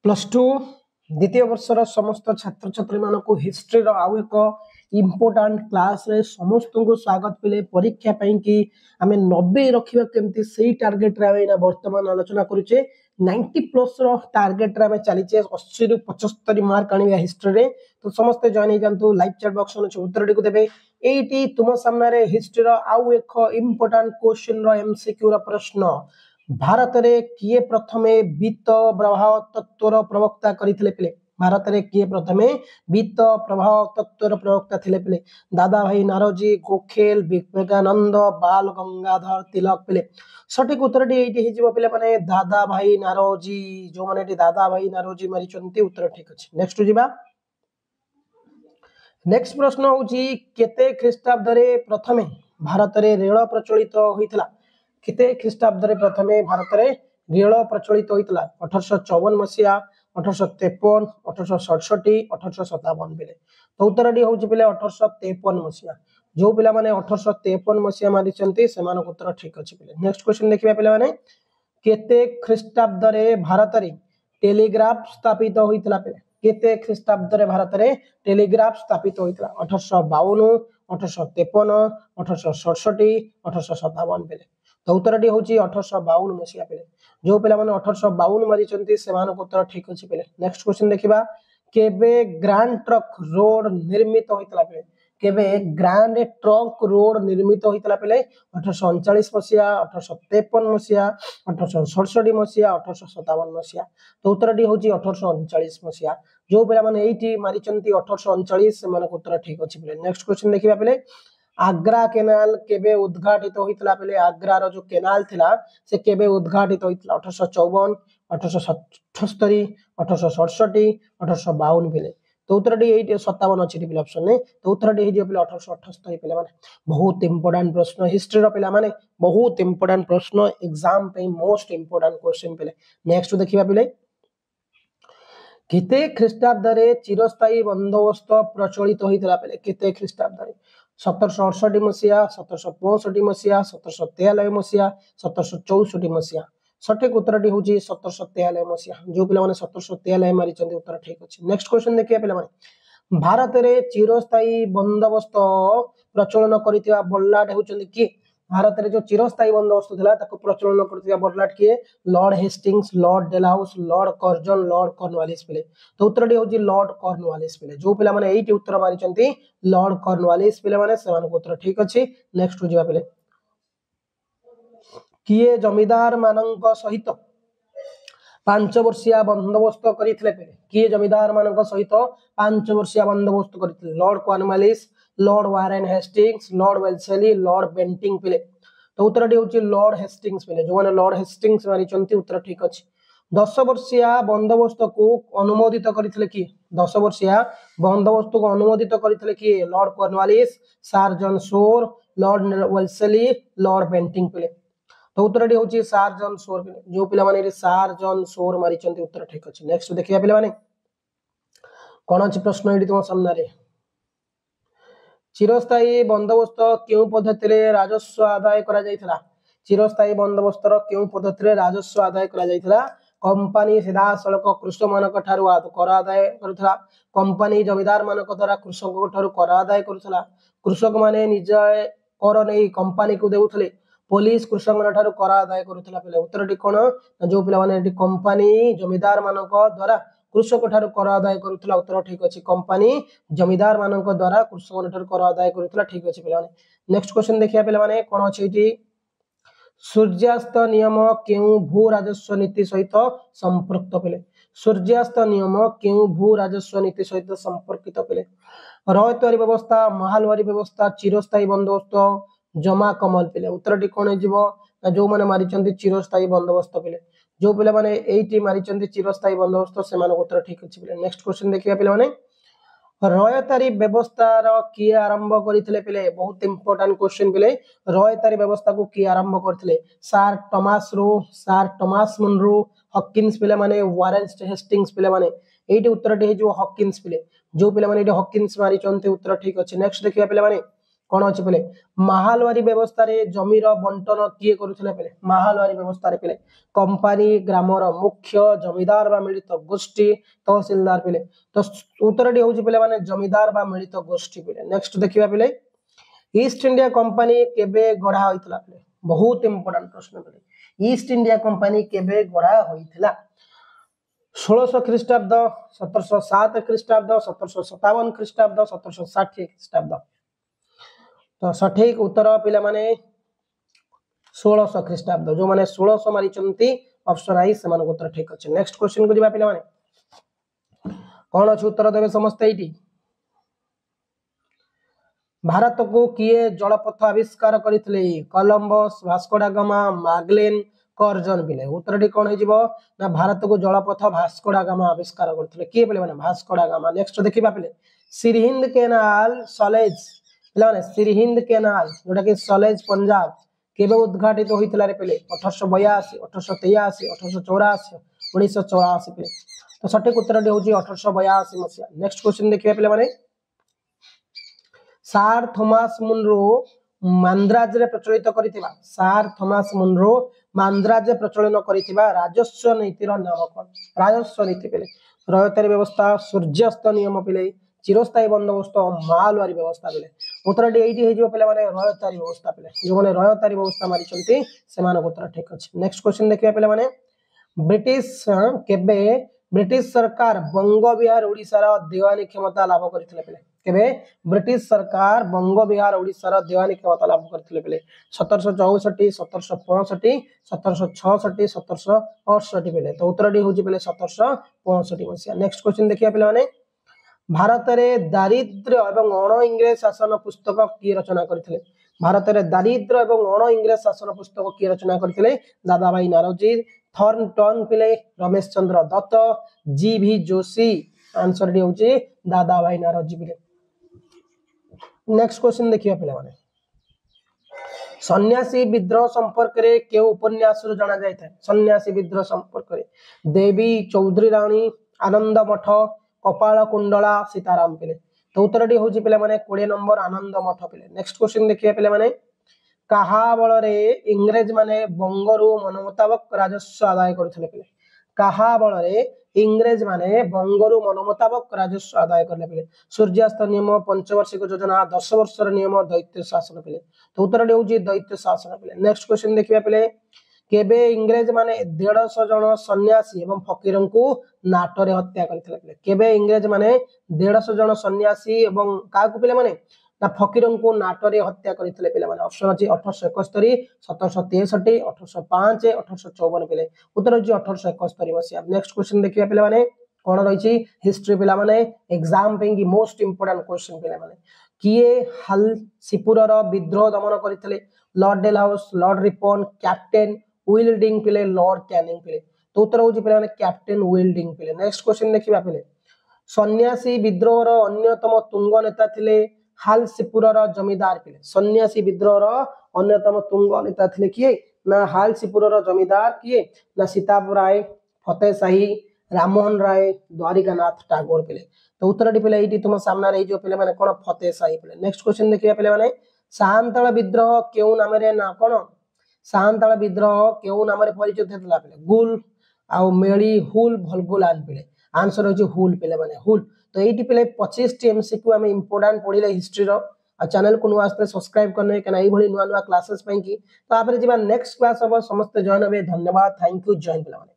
Plus two द्वितीय वर्षर समस्त छात्र छात्री मानक हिस्ट्री आउ एक इम्पोर्टाट क्लास रे समस्त को स्वागत पिले परीक्षा कि आम 90 रखा केमती से टार्गेट बर्तमान आलोचना करुचे 90 प्लस टार्गेट रे चलीचे 80 रु 75 मार्क आने हिस्ट्री रे। तो समस्ते जॉइन हो जातु लाइव चैट बॉक्स उत्तर टी देवे ये तुम सामने हिस्ट्री आउ एक इम्पोर्टाट क्वेश्चन एमसीक्यू प्रश्न भारत रे किए प्रथमे वित्त प्रभाव तत्वर प्रवक्ता करथिले पिले भारत रे किए प्रथमे वित्त प्रभाव तत्वर प्रवक्ता थिले पिले दादा भाई नारोजी गोखेल विवेकानंद बाल गंगाधर तिलक पिले सठिक उत्तर टी एठी हिजिबो पिले माने दादा भाई नारोजी जो माने टी दादा भाई नारोजी मारिचंती उत्तर ठीक अछि। नेक्स्ट जिबा नेक्स्ट प्रश्न होची केते ख्रीष्टाब्द रे प्रथमे भारत रे रेल प्रचलित होइतला केते ख्रीष्टाब्द रे प्रथमे भारत रे रेल प्रचलित होइतला 1854 मसिया 1853 1867 1857 बेले। तो उत्तर डी होची पिले 1853 मसिया जो पिला माने 1853 मसिया मारिचंती सेमान उत्तर ठीक अछि पिले। नेक्स्ट क्वेश्चन देखिबा पिला माने केते ख्रीष्टाब्द रे भारत रे टेलीग्राफ स्थापित होइतला पिले केते ख्रीष्टाब्द रे भारत रे टेलीग्राफ स्थापित होइतला 1852 1853 1867 1857 बेले। तो उत्तर टी होची 1852 मसिया पिले जो पिला माने 1852 मारिचंती सेमान उत्तर ठीक अछि पिले। नेक्स्ट क्वेश्चन देखिबा केबे ग्रैंड ट्रक रोड निर्मित होइतला पिले केबे ग्रैंड ट्रक रोड निर्मित होइतला पिले 1839 मसिया 1853 मसिया 1867 मसिया 1857 मसिया। तो उत्तर टी होची 1839 मसिया जो पिला माने एठी मारिचंती 1839 सेमान उत्तर ठीक अछि पिले। नेक्स्ट क्वेश्चन देखिबा पिले आग्रा केनाल केबे उद्घाटित होइतला पिले आग्रा रो जो केनाल थिला से केबे उद्घाटित होइतला 1854 1878 1867 1852 पिले। तो उत्तर टी 57 अछि पिले ऑप्शन ने। तो उत्तर टी हे पिले 1878 पिले माने बहुत इंपोर्टेंट प्रश्न हिस्ट्री रो पिला माने बहुत इंपोर्टेंट प्रश्न एग्जाम पे मोस्ट इंपोर्टेंट क्वेश्चन पिले। नेक्स्ट देखिबा पिले केते ख्रीष्टाब्द रे चिरस्थायी बंदोबस्त प्रचलित होइतला पिले केते ख्रीष्टाब्द रे 1768 मसिया 1765 मसिया 1793 मसिया 1764 मसिया सठिक उत्तर टी होची 1793 मसिया जो पिला माने 1793 मारि चंदी उत्तर ठीक अछि। नेक्स्ट क्वेश्चन देखिया पिला माने भारत रे चिरस्थायी बंदोबस्त प्रचलन करितबा बल्लाड होचंदी कि भारत रे जो चिरस्थायी बंदोबस्त थिला ताको प्रचलन करतिबा बल्लाड किए Lord Hastings Lord Dalhousie Lord Curzon Lord Cornwallis पिले। तो उत्तर टी होची लॉर्ड कॉर्नवालिस पिले जो पिला माने एठी उत्तर मारि चंती लॉर्ड कॉर्नवालिस पिले माने सेमान उत्तर ठीक अछि। नेक्स्ट जिबा पिले किए जमीदार मानक सहित 5 वर्षिया बंदोबस्त करिथिले पिले किए जमीदार मानक सहित 5 वर्षिया बंदोबस्त करिथिले Lord Cornwallis Lord Warren Hastings Lord Wellesley Lord Bentinck पिले। तो उत्तर टी होची लॉर्ड हेस्टिंग्स पिले जो माने लॉर्ड हेस्टिंग्स मारि चंती उत्तर ठीक अछि। 10 वर्षिया बंदोबस्त को अनुमोदित करिथिले कि 10 वर्षिया बंदोबस्त को अनुमोदित करिथिले कि लॉर्ड कॉर्नवालिस सर जॉन सोर लॉर्ड वेल्सेली लॉर्ड बेंटिंग पिले। तो उत्तर टी होची सर जॉन सोर पिले जो पिला माने सर जॉन सोर मारि चंती उत्तर ठीक अछि। नेक्स्ट देखिया पिला माने कोन अछि प्रश्न एडी तुम सामने रे चिरस्थायी बंदोबस्त केउ पद्धति रे राजस्व आदाय करा जायथला चिरस्थायी बंदोबस्त रो केउ पद्धति रे राजस्व आदाय करा जायथला कंपनी सीधा सड़क कृषक मानक ठारू कर आदाय करुथला कंपनी जमीदार मानक द्वारा कृषक ठारू कर आदाय करुथला कृषक माने निज कर नै कंपनी को देउथले पुलिस कृषक मान ठारू कर आदाय करुथला पिले। उत्तर टी कोन जो पिला माने कंपनी जमीदार मानक द्वारा कृषक ठारू कर आदाय करुथला उत्तर ठीक अछि कंपनी जमीदार मानक द्वारा कृषक मान ठारू कर आदाय करुथला ठीक अछि पिला माने। नेक्स्ट क्वेश्चन देखिया पिला माने कोन अछि एटी सूर्यास्त नियम केउ भू राजस्व नीति सहित संपर्कित पिले सूर्यास्त नियम केउ भू राजस्व नीति सहित संपर्कित पिले रयतवारी व्यवस्था महालवारी व्यवस्था चिरस्थायी बंदोबस्त जमा कमल पिले। उत्तर टी कोन जिवो जो माने मारि चंती चिरस्थायी बंदोबस्त पिले जो पिला माने एठी मारि चंती चिरस्थायी बंदोबस्त सेमान उत्तर ठीक अछि पिले। नेक्स्ट क्वेश्चन देखिया पिला माने रयतारी व्यवस्थार किए आरंभ करथिले पिले बहुत इंपोर्टेंट क्वेश्चन पिले रयतारी व्यवस्था को किए आरंभ करथिले सर टॉमस मुनरो हॉकिंस पिले माने वारेन हेस्टिंग्स पिले माने एठी उत्तर टी जो हॉकिंस पिले जो पिले माने एठी हॉकिंस मारि चंते उत्तर ठीक अछि। नेक्स्ट देखिया पिले माने कौन अच्छे पे महालवारी व्यवस्था रे जमीर बंटन किए करुले पे महालवारी व्यवस्था रे पे कंपानी ग्रामर मुख्य जमीदार बा मिलित गोष्ठी तहसीलदार पे तो उत्तर टी हूँ पे माने जमीदार बा मिलित गोष्ठी पे नेक्स्ट देखिबा पे ईस्ट इंडिया कंपानी केबे गढ़ा होइतला पे बहुत इंपोर्टेंट प्रश्न पे ईस्ट इंडिया कंपानी केबे गढ़ा होइतला 1600 ख्रीष्टाब्द 1707 ख्रीष्टाब्द 1757 ख्रीष्टाब्द 1760 ख्रीष्टाब्द तो सठिक उत्तर पिला माने 1600 ख्रीष्टाब्द जो माने 1600 मारिचंती ऑप्शन आई से मान उत्तर ठीक अछि नेक्स्ट क्वेश्चन को दिबा पिला माने कोन अछि उत्तर देबे समस्त एटी भारत को किए जलपथ आविष्कार करथिले कोलंबस वास्को डा गामा मैगेलन कर्जन पिले उत्तरटी कोन हे जिवो ना भारत को जलपथ वास्को डा गामा आविष्कार करथिले के पिले माने वास्को डा गामा नेक्स्ट देखिबा पिले सिरहिंद कैनाल सलेज पिले माने सिरहिंद कैनाल जोटा कि सलेज पंजाब केबे उद्घाटित होइतला रे पिले 1882 1883 1884 1984 पिले तो सठिक उत्तरटी होची 1882 मसिया नेक्स्ट क्वेश्चन देखिबा पिले माने सार थॉमस मुनरो मांद्राज रे प्रचलित करिथिबा सार थॉमस मुनरो मांद्राज रे प्रचलन करिथिबा राजस्व नीतिर नाम कोन राजस्व नीति पिले रयतारी व्यवस्था सूर्यास्त नियम पिले चिरस्थायी बंदोबस्त मालवारी व्यवस्था पिले उत्तरटी एठी हे जिवो पिले माने रयतारी व्यवस्था पिले जो माने रयतारी व्यवस्था मारिचंती से मान उत्तर ठीक अछि नेक्स्ट क्वेश्चन देखिबा पिले माने ब्रिटिश केबे ब्रिटिश सरकार बंग बिहार ओडिसा रा देवानी क्षमता लाभ करथिले पिले केबे ब्रिटिश सरकार बंग बिहार ओडिसा रा देवानी क्षमता लाभ करथिले पिले 1764 1765 1766 1768 पिले तो उत्तरटी होची पिले 1765 मसिया नेक्स्ट क्वेश्चन देखिया पिले माने भारत रे दारिद्र्य एवं अण इंग्रेज शासन पुस्तक की रचना करथिले भारत रे दारिद्र्य एवं अण इंग्रेज शासन पुस्तक की रचना करथिले दादाभाई नारोजी थॉर्नटन पिले रमेश चंद्र दत्त जी.भी. जोशी आंसर डी होची दादाभाई नारोजी पिले नेक्स्ट क्वेश्चन देखिया पिले माने सन्यासी विद्रोह संपर्क रे के उपन्यास रो जाना जाय था सन्यासी विद्रोह संपर्क रे देवी चौधरी रानी आनंद मठ कपाल कुंडला सीताराम पिले तो उत्तरटी होची पिले माने 20 नंबर आनंद मठ पिले नेक्स्ट क्वेश्चन देखिया पिले माने कहा बल रे इंग्रेज माने बंगरु मन मुताबिक राजस्व आदाय करथिले पिले कहा बल रे इंग्रेज माने बंगरु मन मुताबिक राजस्व आदाय करले पिले सूर्यास्त नियम पंचवार्षिक योजना 10 वर्षर नियम दैत्य शासन पिले तो उत्तरटी होची दैत्य शासन पिले नेक्स्ट क्वेश्चन देखिया पिले केबे इंग्रेज माने 150 जन सन्यासी एवं फकीरन को नाटरे हत्या करथिले पिले केबे इंग्रेज माने 150 जन सन्यासी एवं का को पिले माने ना फकीरन को नाटरे हत्या करथिले पिले माने ऑप्शन अछि 1871 1763 1805 1854 पिले उत्तर अछि 1871 मसिया नेक्स्ट क्वेश्चन देखिया पिले माने कोन रहिछि हिस्ट्री पिला माने एग्जाम पेंगी मोस्ट इंपोर्टेंट क्वेश्चन पिला माने किए हल सिपुर रो विद्रोह दमन करथिले Lord Dalhousie Lord Ripon captain विल्डिंग पिले लॉर्ड कैनिंग पिले तो उत्तर होची पिले माने कैप्टन विल्डिंग पिले नेक्स्ट क्वेश्चन देखिबा पिले सन्यासी विद्रोह रो अन्यतम तुंग नेता थिले हाल सिपुर रो जमीदार पिले सन्यासी विद्रोह रो अन्यतम तुंग नेता थिले किए ना हाल सिपुर रो जमीदार किए ना सीतापुर राय फतेह शाही राममोहन राय द्वारिकानाथ टागोर पिले तो उत्तर पिले एटी तुम सामने रे जो पिले माने कोन फतेह शाही पिले नेक्स्ट क्वेश्चन देखिबा पिले माने सान्ताल विद्रोह केउ नाम रे ना कोन सान्ताल विद्रोह केउ नाम रे परिचित हेतला पिले गुल आ मेली हुल भलगुलान पिले आंसर होची हुल पिले माने हुल तो एटी पिले 25 टी एमसीक्यू हमें इंपोर्टेंट पढिले हिस्ट्री रो आ चैनल को नुआ आस्ते सब्सक्राइब करने कना एई भली नुआ नुआ क्लासेस पई की तो आपरे जेबा नेक्स्ट क्लास अब समस्त जॉइन होबे धन्यवाद थैंक यू जॉइन पिले माने।